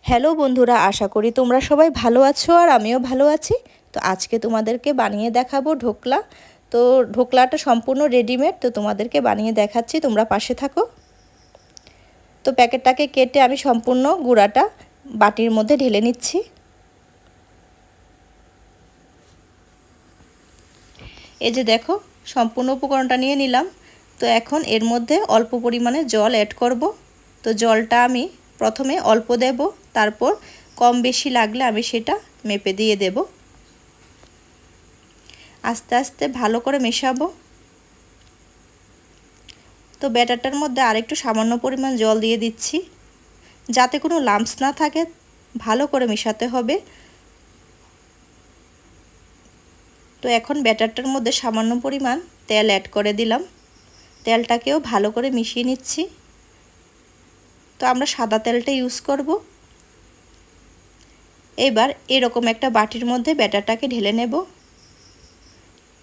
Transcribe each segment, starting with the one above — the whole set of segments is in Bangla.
হ্যালো বন্ধুরা, আশা করি তোমরা সবাই ভালো আছো আর আমিও ভালো আছি। তো আজকে তোমাদেরকে বানিয়ে দেখাবো ঢোকলা। তো ঢোকলাটা সম্পূর্ণ রেডিমেড, তো তোমাদেরকে বানিয়ে দেখাচ্ছি, তোমরা পাশে থাকো। তো প্যাকেটটাকে কেটে আমি সম্পূর্ণ গুঁড়াটা বাটির মধ্যে ঢেলে নিচ্ছি। এই যে দেখো, সম্পূর্ণ উপকরণটা নিয়ে নিলাম। তো এখন এর মধ্যে অল্প পরিমাণে জল অ্যাড করব। তো জলটা আমি প্রথমে অল্প দেব, তারপর কম বেশি লাগলে আমি সেটা মেপে দিয়ে দেব। আস্তে আস্তে ভালো করে মেশাবো। তো ব্যাটারটার মধ্যে আরেকটু সামান্য পরিমাণ জল দিয়ে দিচ্ছি, যাতে কোনো লাম্পস না থাকে। ভালো করে মেশাতে হবে। তো এখন ব্যাটারটার মধ্যে সামান্য পরিমাণ তেল অ্যাড করে দিলাম। তেলটাকেও ভালো করে মিশিয়ে নিচ্ছি। তো আমরা সাদা তেলটা ইউজ করব। এবার এরকম একটা বাটির মধ্যে ব্যাটারটাকে ঢেলে নেব।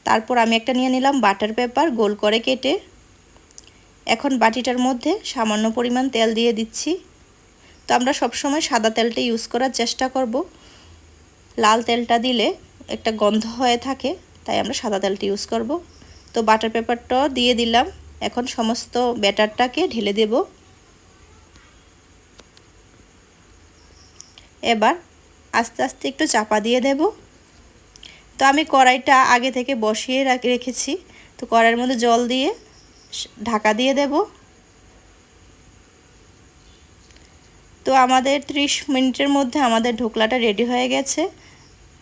তারপর আমি একটা নিয়ে নিলাম বাটার পেপার, গোল করে কেটে। এখন বাটিটার মধ্যে সামান্য পরিমাণ তেল দিয়ে দিচ্ছি। তো আমরা সবসময় সাদা তেলটা ইউজ করার চেষ্টা করব। লাল তেলটা দিলে একটা গন্ধ হয়ে থাকে, তাই আমরা সাদা তেলটা ইউজ করব। তো বাটার পেপারটা দিয়ে দিলাম। এখন সমস্ত ব্যাটারটাকে ঢেলে দেব। এবার আস্তে আস্তে একটু চাপা দিয়ে দেব। তো আমি কড়াইটা আগে থেকে বসিয়ে রেখেছি। তো কড়াইয়ের মধ্যে জল দিয়ে ঢাকা দিয়ে দেব। তো আমাদের 30 মিনিটের মধ্যে আমাদের ঢোকলাটা রেডি হয়ে গেছে।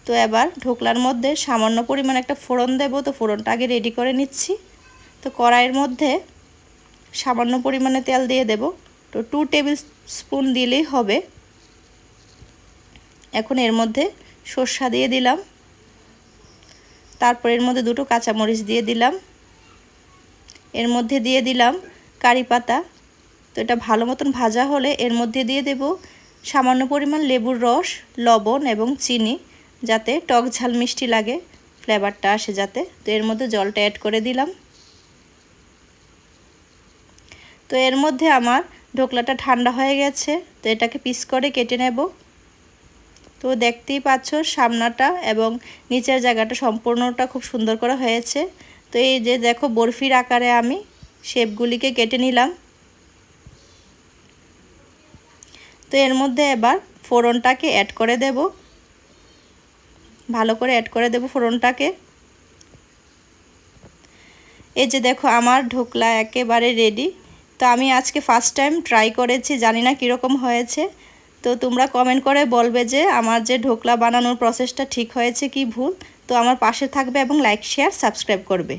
তো এবার ঢোকলার মধ্যে সামান্য পরিমাণ একটা ফোড়ন দেব। তো ফোড়নটা আগে রেডি করে নিচ্ছি। তো কড়াইয়ের মধ্যে সামান্য পরিমাণে তেল দিয়ে দেব। তো 2 টেবিল স্পুন দিলেই হবে। এখন এর মধ্যে সরষা দিয়ে দিলাম। তারপর এর মধ্যে 2টো কাঁচামরিচ দিয়ে দিলাম। এর মধ্যে দিয়ে দিলাম কারি পাতা। তো এটা ভালো মতন ভাজা হলে এর মধ্যে দিয়ে দেব সামান্য পরিমাণ লেবুর রস, লবণ এবং চিনি, যাতে টক ঝাল মিষ্টি লাগে, ফ্লেভারটা আসে যাতে। তো এর মধ্যে জলটা অ্যাড করে দিলাম। তো এর মধ্যে আমার ঢোকলাটা ঠান্ডা হয়ে গেছে। তো এটাকে পিস করে কেটে নেব। তো দেখতেই পাচ্ছ সামনাটা এবং নিচের জায়গাটা সম্পূর্ণটা খুব সুন্দর করে হয়েছে। তো এই যে দেখো, বরফির আকারে আমি শেপগুলিকে কেটে নিলাম। তো এর মধ্যে এবার ফোড়নটাকে অ্যাড করে দেব। ভালো করে অ্যাড করে দেব ফোড়নটাকে। এই যে দেখো, আমার ঢোকলা একেবারে রেডি। তো আমি আজকে ফার্স্ট টাইম ট্রাই করেছি, জানি না কীরকম হয়েছে। তো তোমরা কমেন্ট করে বলবে যে আমার যে ঢোকলা বানানোর প্রসেসটা ঠিক হয়েছে কি ভুল। তো আমার পাশে থাকবে এবং লাইক, শেয়ার, সাবস্ক্রাইব করবে।